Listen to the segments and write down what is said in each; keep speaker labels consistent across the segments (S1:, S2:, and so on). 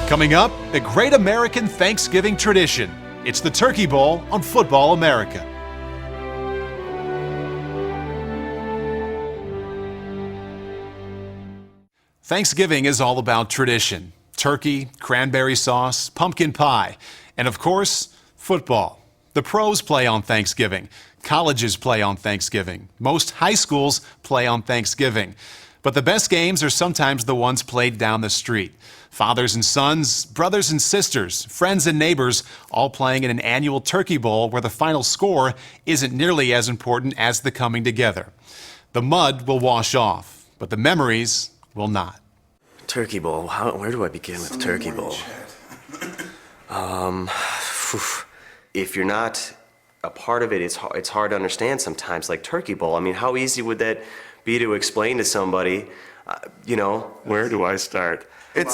S1: Coming up, a great American Thanksgiving tradition. It's the Turkey Bowl on Football America. Thanksgiving is all about tradition. Turkey, cranberry sauce, pumpkin pie, and of course, football. The pros play on Thanksgiving. Colleges play on Thanksgiving. Most high schools play on Thanksgiving. But the best games are sometimes the ones played down the street. Fathers and sons, brothers and sisters, friends and neighbors, all playing in an annual Turkey Bowl where the final score isn't nearly as important as the coming together. The mud will wash off, but the memories will not.
S2: Turkey Bowl. Where do I begin with Turkey Bowl? If you're not a part of it, it's hard to understand sometimes. Like Turkey Bowl. I mean, how easy would that be to explain to somebody? Where do I start?
S3: I've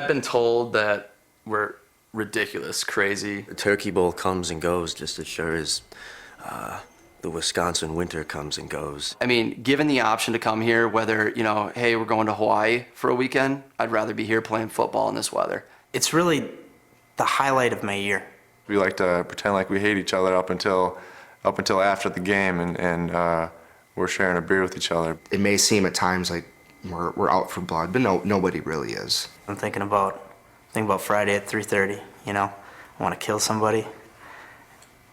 S3: been told that we're ridiculous, crazy.
S2: The Turkey Bowl comes and goes just as sure as the Wisconsin winter comes and goes.
S3: I mean, given the option to come here, whether, hey, we're going to Hawaii for a weekend, I'd rather be here playing football in this weather.
S4: It's really the highlight of my year.
S5: We like to pretend like we hate each other up until after the game, and we're sharing a beer with each other.
S6: It may seem at times like we're out for blood, but nobody really is.
S4: I'm thinking about Friday at 3:30. I want to kill somebody.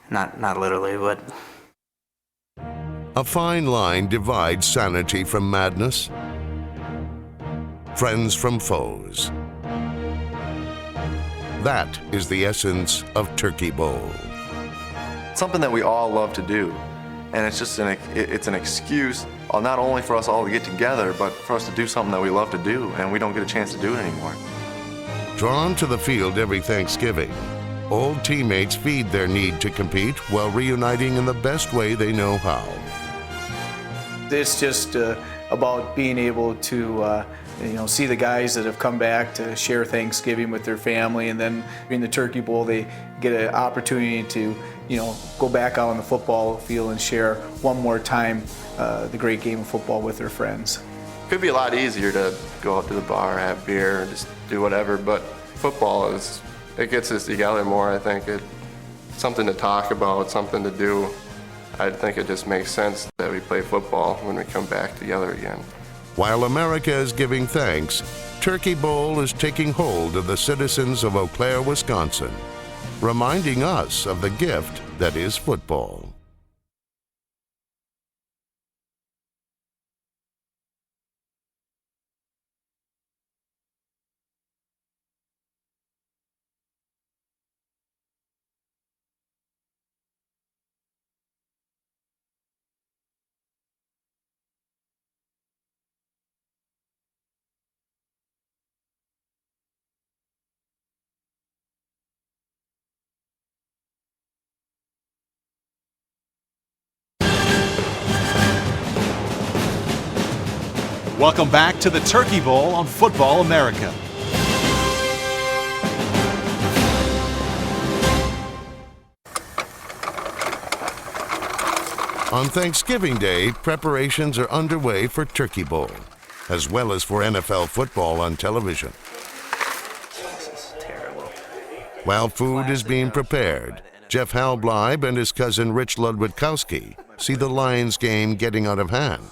S4: Not literally, but.
S7: A fine line divides sanity from madness, friends from foes. That is the essence of Turkey Bowl.
S5: It's something that we all love to do, and it's just it's an excuse not only for us all to get together, but for us to do something that we love to do, and we don't get a chance to do it anymore.
S7: Drawn to the field every Thanksgiving, old teammates feed their need to compete while reuniting in the best way they know how.
S8: It's just about being able to see the guys that have come back to share Thanksgiving with their family, and then in the Turkey Bowl they get an opportunity to go back out on the football field and share one more time the great game of football with their friends.
S5: It could be a lot easier to go up to the bar, have beer, and just do whatever, but football it gets us together more. I think it's something to talk about, something to do. I think it just makes sense that we play football when we come back together again.
S7: While America is giving thanks, Turkey Bowl is taking hold of the citizens of Eau Claire, Wisconsin, reminding us of the gift that is football.
S1: Welcome back to the Turkey Bowl on Football America.
S7: On Thanksgiving Day, preparations are underway for Turkey Bowl, as well as for NFL football on television.
S2: This is terrible.
S7: While food is being prepared, Jeff Halbleib and his cousin Rich Ludwikowski see the Lions game getting out of hand,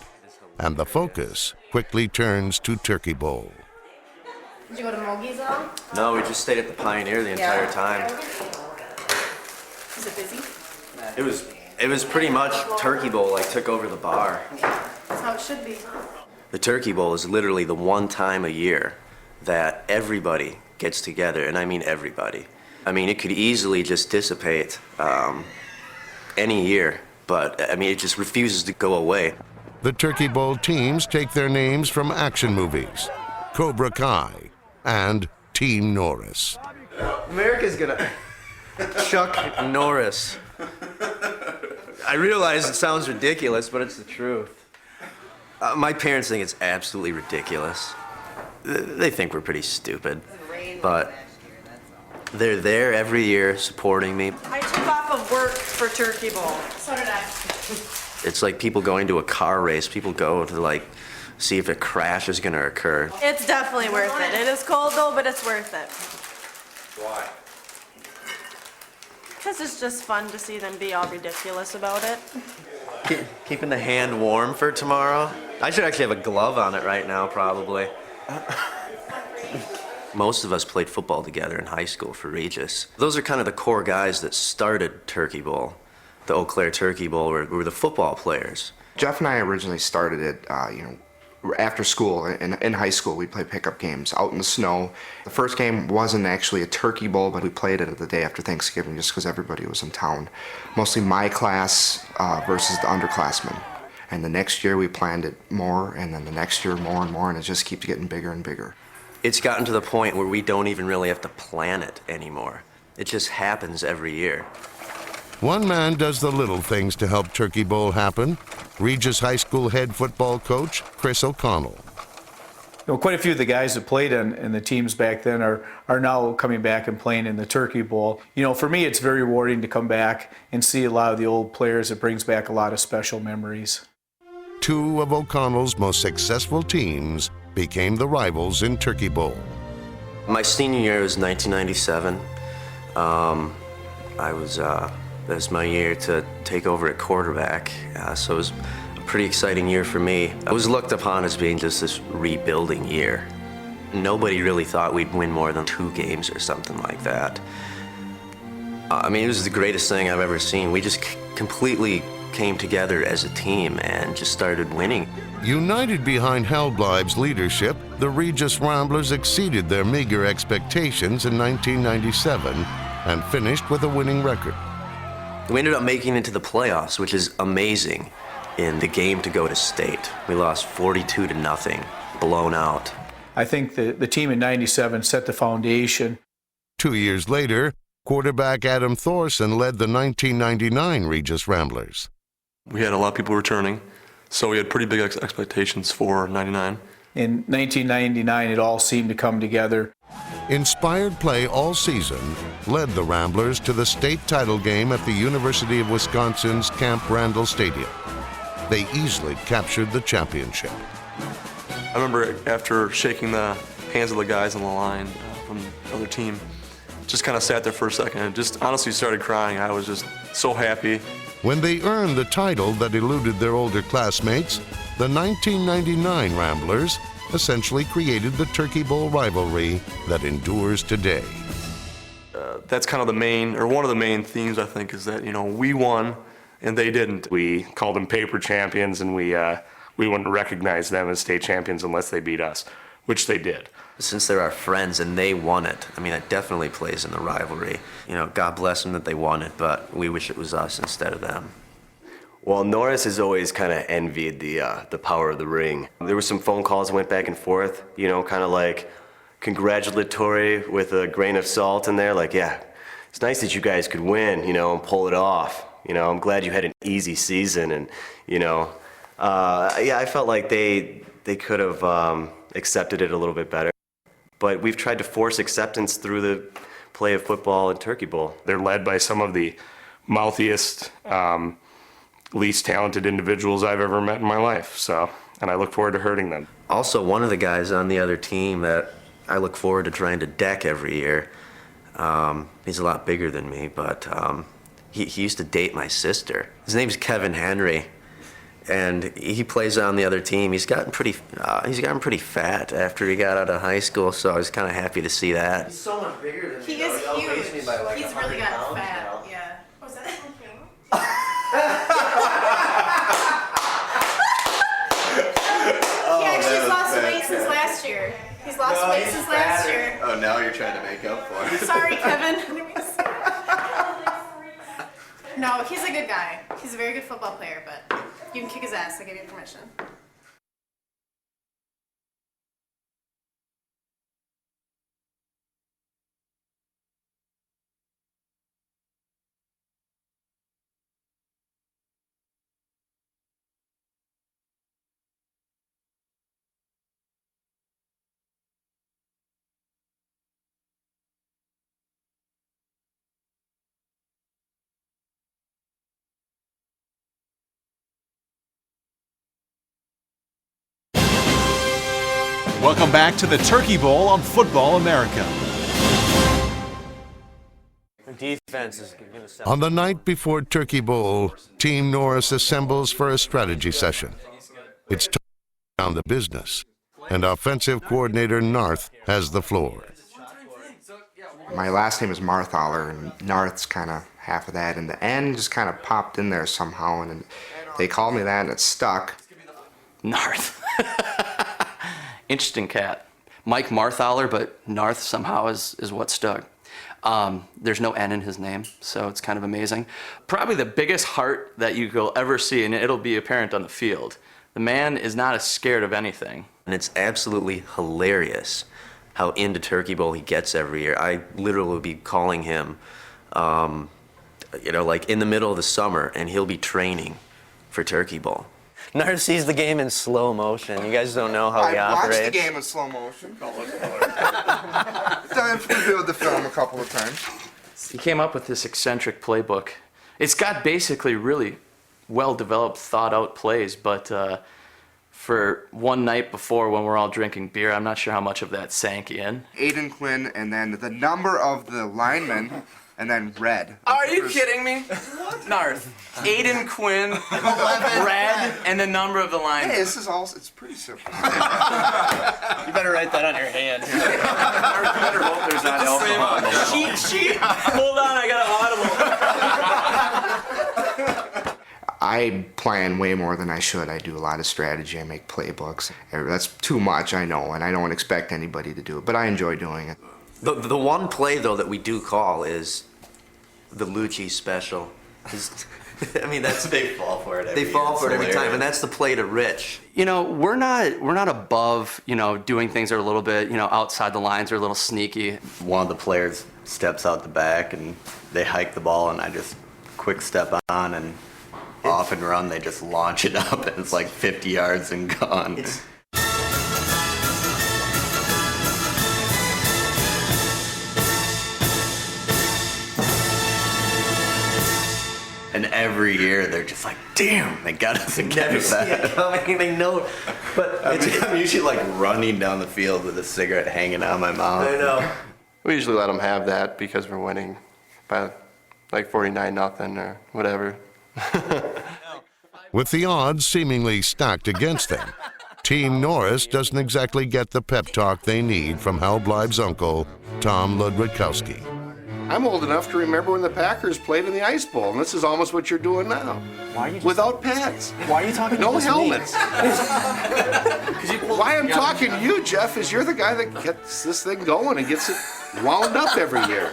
S7: and the focus quickly turns to Turkey Bowl.
S9: Did you go to Mogi's at all?
S2: No, we just stayed at the Pioneer the entire time.
S9: Is it busy?
S2: It was pretty much Turkey Bowl took over the bar.
S9: That's how it should be.
S2: The Turkey Bowl is literally the one time a year that everybody gets together, and I mean everybody. I mean, it could easily just dissipate any year, but I mean, it just refuses to go away.
S7: The Turkey Bowl teams take their names from action movies, Cobra Kai and Team Norris.
S2: America's gonna Chuck Norris. I realize it sounds ridiculous, but it's the truth. My parents think it's absolutely ridiculous. They think we're pretty stupid, but they're there every year supporting me.
S9: I took off of work for Turkey Bowl. So did I.
S2: It's like people going to a car race. People go to see if a crash is going to occur.
S9: It's definitely worth it. It is cold though, but it's worth it.
S2: Why?
S9: Because it's just fun to see them be all ridiculous about it.
S2: Keeping the hand warm for tomorrow. I should actually have a glove on it right now, probably. Most of us played football together in high school for Regis. Those are kind of the core guys that started Turkey Bowl. The Eau Claire Turkey Bowl were the football players.
S6: Jeff and I originally started it, after school. In high school, we'd play pickup games out in the snow. The first game wasn't actually a turkey bowl, but we played it the day after Thanksgiving just because everybody was in town. Mostly my class versus the underclassmen. And the next year we planned it more, and then the next year more and more, and it just keeps getting bigger and bigger.
S2: It's gotten to the point where we don't even really have to plan it anymore. It just happens every year.
S7: One man does the little things to help Turkey Bowl happen. Regis High School head football coach Chris O'Connell.
S8: Quite a few of the guys that played in the teams back then are now coming back and playing in the Turkey Bowl. For me, it's very rewarding to come back and see a lot of the old players. It brings back a lot of special memories.
S7: Two of O'Connell's most successful teams became the rivals in Turkey Bowl.
S2: My senior year was 1997. That was my year to take over at quarterback, so it was a pretty exciting year for me. I was looked upon as being just this rebuilding year. Nobody really thought we'd win more than 2 games or something like that. It was the greatest thing I've ever seen. We just completely came together as a team and just started winning.
S7: United behind Hal Bleib's leadership, the Regis Ramblers exceeded their meager expectations in 1997 and finished with a winning record.
S2: We ended up making it to the playoffs, which is amazing, in the game to go to state. We lost 42-0, blown out.
S8: I think the team in '97 set the foundation.
S7: 2 years later, quarterback Adam Thorson led the 1999 Regis Ramblers.
S10: We had a lot of people returning, so we had pretty big expectations for '99.
S8: In 1999, it all seemed to come together.
S7: Inspired play all season led the Ramblers to the state title game at the University of Wisconsin's Camp Randall Stadium. They easily captured the championship.
S10: I remember after shaking the hands of the guys on the line from the other team, just kind of sat there for a second and just honestly started crying. I was just so happy.
S7: When they earned the title that eluded their older classmates, the 1999 Ramblers essentially created the Turkey Bowl rivalry that endures today.
S10: That's kind of the main, or one of the main themes, I think, is that, we won and they didn't.
S11: We called them paper champions, and we wouldn't recognize them as state champions unless they beat us, which they did.
S2: Since they're our friends and they won it, that definitely plays in the rivalry. God bless them that they won it, but we wish it was us instead of them.
S12: Well, Norris has always kind of envied the power of the ring. There were some phone calls that went back and forth, kind of like congratulatory with a grain of salt in there, like, yeah, it's nice that you guys could win, and pull it off. I'm glad you had an easy season, and, I felt like they could have accepted it a little bit better. But we've tried to force acceptance through the play of football and Turkey Bowl.
S11: They're led by some of the mouthiest, least talented individuals I've ever met in my life, and I look forward to hurting them.
S2: Also, one of the guys on the other team that I look forward to trying to deck every year, he's a lot bigger than me, but he used to date my sister. His name's Kevin Henry, and he plays on the other team. He's gotten pretty fat after he got out of high school, so I was kind of happy to see that. He's so much bigger than me.
S9: He is huge. He's really got fat. Yeah. Was that something? He actually lost weight since last year. He's lost weight since last year.
S6: Oh, now you're trying to make up for it.
S9: Sorry, Kevin. No, he's a good guy. He's a very good football player, but you can kick his ass. I give you permission.
S1: Welcome back to the Turkey Bowl on Football America.
S2: Defense is going to
S7: On the night before Turkey Bowl, Team Norris assembles for a strategy session. It's time down the business, and offensive coordinator Narth has the floor.
S6: My last name is Marthaler, and Narth's kind of half of that, and the N just kind of popped in there somehow, and they called me that, and it stuck.
S3: Narth. Interesting cat. Mike Marthaler, but Narth somehow is what stuck. There's no N in his name, so it's kind of amazing. Probably the biggest heart that you will ever see, and it'll be apparent on the field. The man is not as scared of anything.
S2: And it's absolutely hilarious how into Turkey Bowl he gets every year. I literally will be calling him, like in the middle of the summer, and he'll be training for Turkey Bowl. Nard sees the game in slow motion. You guys don't know how he operates.
S6: I watched the game in slow motion. I've reviewed the film a couple of times.
S3: He came up with this eccentric playbook. It's got basically really well-developed, thought-out plays, but for one night before when we're all drinking beer, I'm not sure how much of that sank in.
S6: Aiden Quinn, and then the number of the linemen, and then red.
S3: Are you kidding me? Narth, Aiden Quinn, red, and the number of the line.
S6: Hey, this is all, it's pretty simple.
S2: You better write that on your hand. You better hope there's not alcohol in the
S3: Cheat. Hold on, I got an audible.
S6: I plan way more than I should. I do a lot of strategy. I make playbooks. That's too much, I know, and I don't expect anybody to do it, but I enjoy doing it.
S2: The one play, though, that we do call is the Lucci special. I mean, they fall for it every time, and that's the play to Rich.
S3: You know, we're not above, doing things that are a little bit, outside the lines or a little sneaky.
S12: One of the players steps out the back and they hike the ball, and I just quick step on and off and run. They just launch it up, and it's like 50 yards and gone. And every year they're just like, damn, they got us again.
S2: They know, but
S12: I'm usually like running down the field with a cigarette hanging out of my mouth.
S2: I know.
S5: We usually let them have that because we're winning by like 49-0 or whatever.
S7: With the odds seemingly stacked against them, Team Norris doesn't exactly get the pep talk they need from Hal Bleib's uncle, Tom Ludwikowski.
S11: I'm old enough to remember when the Packers played in the Ice Bowl, and this is almost what you're doing now.
S8: Why are you
S11: without pads.
S8: Why are you talking
S11: no
S8: to
S11: helmets. Why I'm talking to you, Jeff, is you're the guy that gets this thing going and gets it wound up every year.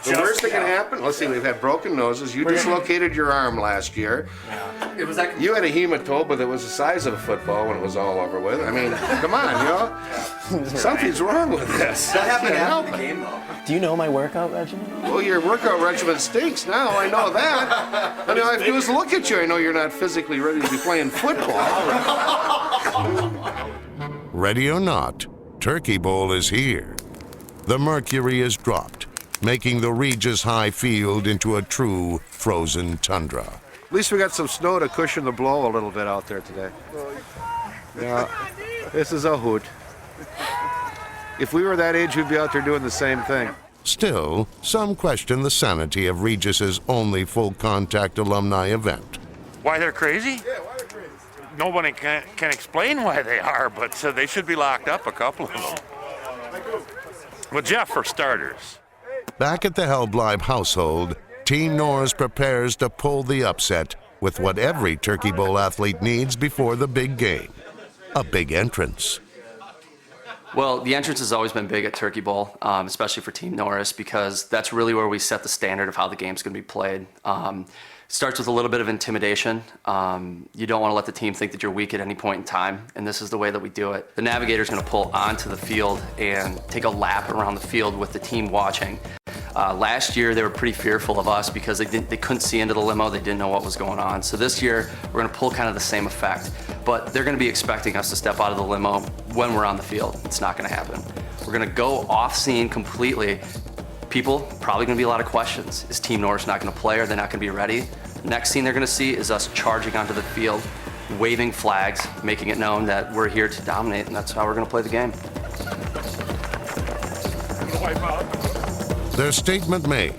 S11: The worst that can happen, let's see, we've had broken noses. You dislocated your arm last year.
S3: Yeah. It was that.
S11: You had a hematoma that was the size of a football when it was all over with. I mean, come on, Something's wrong with this.
S2: That happened after the game, though.
S8: Do you know my workout regimen?
S11: Well, your workout regimen stinks now. I know that. And all I have to do is look at you. I know you're not physically ready to be playing football.
S7: Ready or not, Turkey Bowl is here. The mercury is dropped, making the Regis High field into a true frozen tundra.
S11: At least we got some snow to cushion the blow a little bit out there today. Yeah, this is a hoot. If we were that age, we'd be out there doing the same thing.
S7: Still, some question the sanity of Regis's only full-contact alumni event.
S13: Why they're crazy?
S11: Yeah, why they're crazy.
S13: Nobody can explain why they are, but they should be locked up, a couple of them. Well, Jeff, for starters.
S7: Back at the Hal Bleib household, Team Norris prepares to pull the upset with what every Turkey Bowl athlete needs before the big game, a big entrance.
S3: Well, the entrance has always been big at Turkey Bowl, especially for Team Norris, because that's really where we set the standard of how the game's going to be played. Starts with a little bit of intimidation. You don't want to let the team think that you're weak at any point in time, and this is the way that we do it. The navigator's going to pull onto the field and take a lap around the field with the team watching. Last year, they were pretty fearful of us because they couldn't see into the limo. They didn't know what was going on. So this year, we're going to pull kind of the same effect, but they're going to be expecting us to step out of the limo when we're on the field. It's not going to happen. We're going to go off scene completely. People, probably going to be a lot of questions. Is Team Norris not going to play? Are they not going to be ready? Next scene they're going to see is us charging onto the field, waving flags, making it known that we're here to dominate, and that's how we're going to play the game.
S7: Their statement made,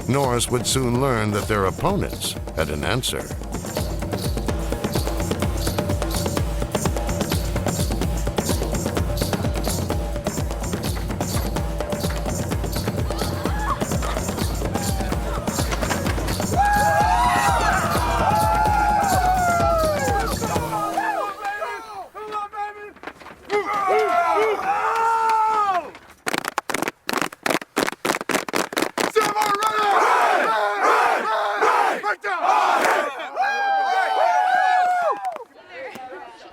S7: Norris would soon learn that their opponents had an answer.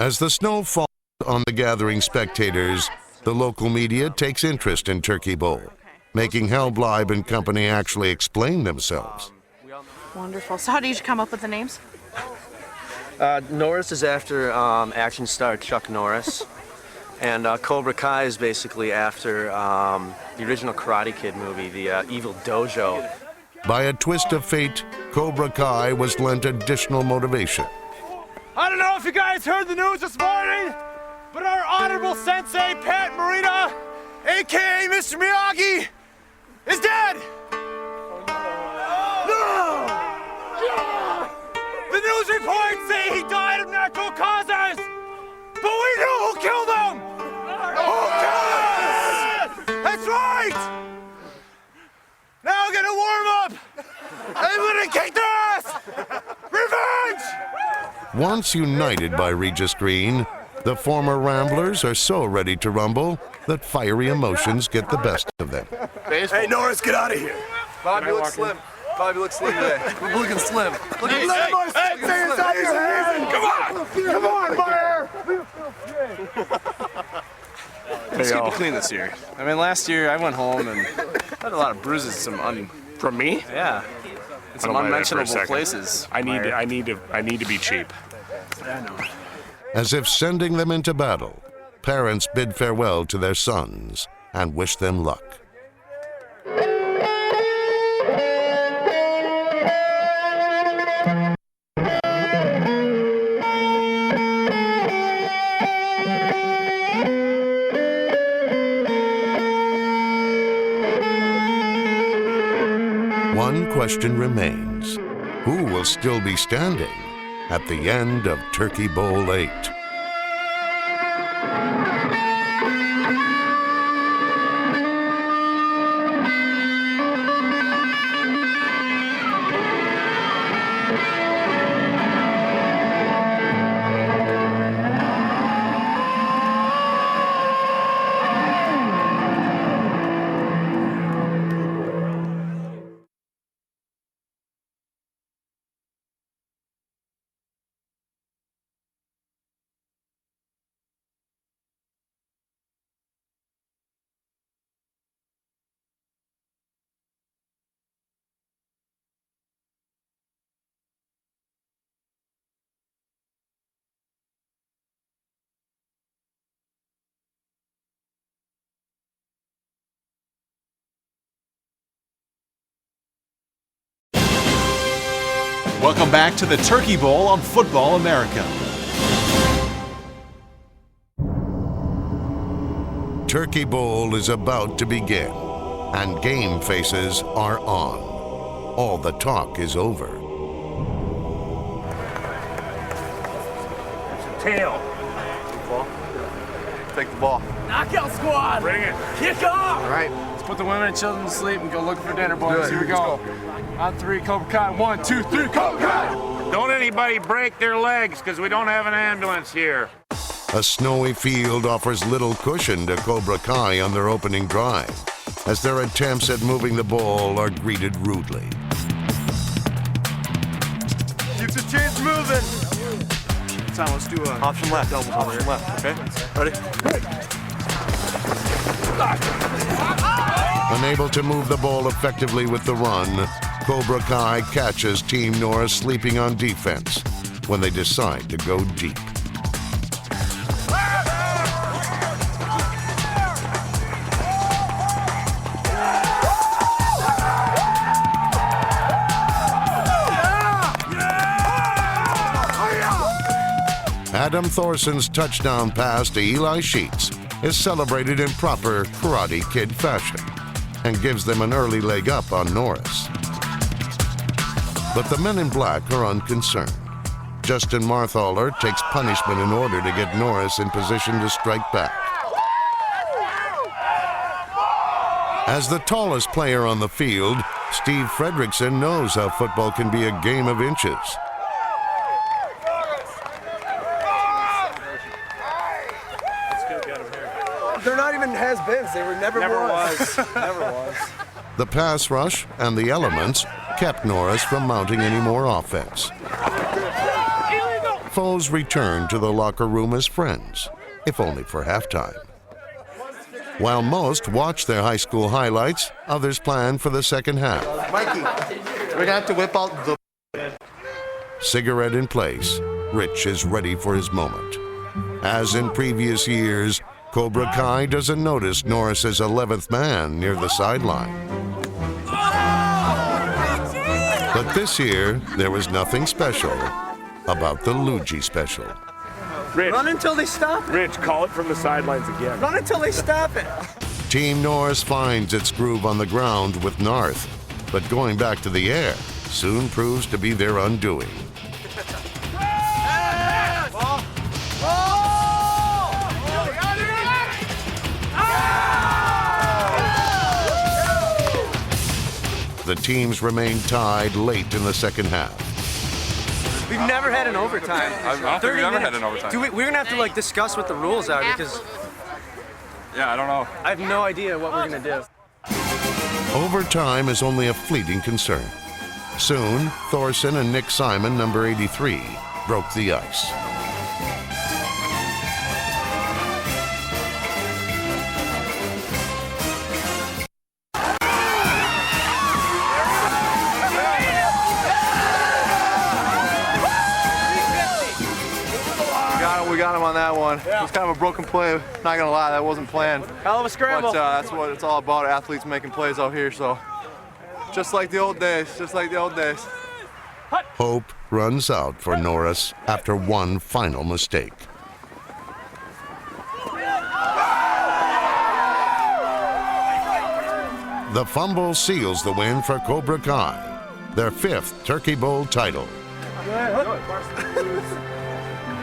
S7: As the snow falls on the gathering spectators, the local media takes interest in Turkey Bowl, making Hal Bleib and company actually explain themselves.
S14: Wonderful. So how did you come up with the names?
S2: Norris is after action star Chuck Norris, and Cobra Kai is basically after the original Karate Kid movie, the Evil Dojo.
S7: By a twist of fate, Cobra Kai was lent additional motivation.
S15: I don't know if you guys heard the news this morning, but our honorable sensei, Pat Morita, a.k.a. Mr. Miyagi, is dead! No! The news reports say he died of natural causes, but we know who killed him! Who killed him? That's right! Now we're gonna warm up, and we're gonna kick their ass! Revenge!
S7: Once united by Regis Green, the former Ramblers are so ready to rumble that fiery emotions get the best of them.
S15: Hey, Norris, get out of here.
S2: Bobby looks slim. Bobby looks slim today. We're looking slim. Look at
S15: Come on, Meyer!
S16: Let's keep it clean this year. I mean, last year I went home and had a lot of bruises, from me. Yeah, in some unmentionable places. I need to be cheap.
S15: I know.
S7: As if sending them into battle, parents bid farewell to their sons and wish them luck. One question remains. Who will still be standing at the end of Turkey Bowl 8?
S1: Welcome back to the Turkey Bowl on Football America.
S7: Turkey Bowl is about to begin, and game faces are on. All the talk is over.
S15: Tail.
S16: Take the ball.
S15: Knockout squad. Bring it. Kick off.
S16: All right. Let's put the women and children to sleep and go looking for dinner, boys. Here we go. On 3, Cobra Kai. 1, 2, 3, Cobra Kai.
S13: Don't anybody break their legs, because we don't have an ambulance here.
S7: A snowy field offers little cushion to Cobra Kai on their opening drive, as their attempts at moving the ball are greeted rudely.
S15: Keep the chains moving.
S10: Tom, let's do option left. Double option left. Okay. Ready?
S7: Unable to move the ball effectively with the run, Cobra Kai catches Team Norris sleeping on defense when they decide to go deep. Adam Thorson's touchdown pass to Eli Sheets is celebrated in proper Karate Kid fashion. and gives them an early leg up on Norris. But the men in black are unconcerned. Justin Marthaler takes punishment in order to get Norris in position to strike back. As the tallest player on the field, Steve Fredrickson knows how football can be a game of inches.
S2: They're not even has-beens. They were never was. Never was.
S7: The pass rush and the elements kept Norris from mounting any more offense. Foes returned to the locker room as friends, if only for halftime. While most watch their high school highlights, others plan for the second half.
S11: Mikey, we're gonna have to whip out the...
S7: Cigarette in place, Rich is ready for his moment. As in previous years, Cobra Kai doesn't notice Norris's 11th man near the sideline. But this year, there was nothing special about the Luigi special.
S16: Rich,
S2: run until they stop it.
S16: Rich, call it from the sidelines again.
S2: Run until they stop it.
S7: Team Norris finds its groove on the ground with Narth, but going back to the air soon proves to be their undoing. The teams remain tied late in the second half.
S2: We've never had an overtime.
S17: I don't think we've ever had an overtime.
S2: We're gonna have to like discuss what the rules are because
S17: Yeah, I don't know.
S2: I have no idea what we're gonna do.
S7: Overtime is only a fleeting concern. Soon, Thorson and Nick Simon, number 83, broke the ice.
S18: We got him on that one. It was kind of a broken play. Not gonna lie, that wasn't planned.
S2: Hell of a scramble.
S18: But that's what it's all about. Athletes making plays out here. So, just like the old days. Just like the old days.
S7: Hope runs out for Norris after one final mistake. The fumble seals the win for Cobra Kai, their 5th Turkey Bowl title.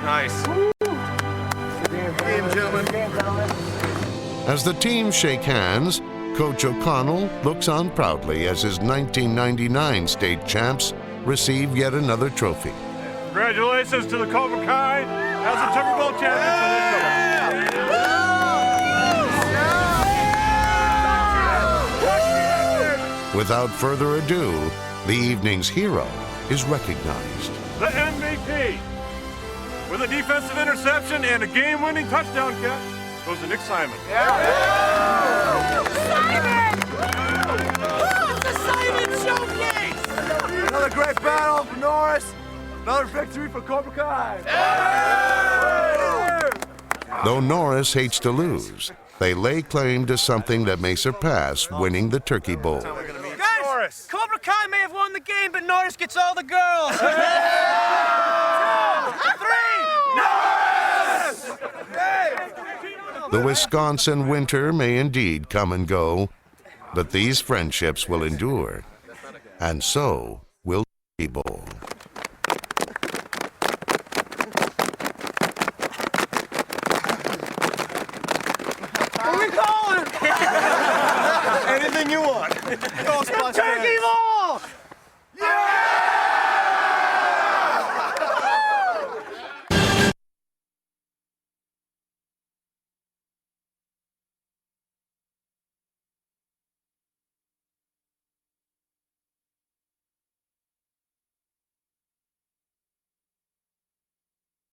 S18: Nice. Game, gentlemen.
S7: As the teams shake hands, Coach O'Connell looks on proudly as his 1999 state champs receive yet another trophy.
S15: Congratulations to the Cobra Kai as the Turkey Bowl champions.
S7: Without further ado, the evening's hero is recognized.
S15: The MVP with a defensive interception and a game-winning touchdown catch goes to Nick Simon. Simon! Oh, it's the Simon showcase!
S18: Another great battle for Norris. Another victory for Cobra Kai.
S7: Though Norris hates to lose, they lay claim to something that may surpass winning the Turkey Bowl.
S2: Guys, Cobra Kai may have won the game, but Norris gets all the girls. 2, 3, Norris!
S7: The Wisconsin winter may indeed come and go, but these friendships will endure, and so will the Turkey Bowl.
S2: What are we calling?
S18: Anything you want.
S2: Turkey Bowl!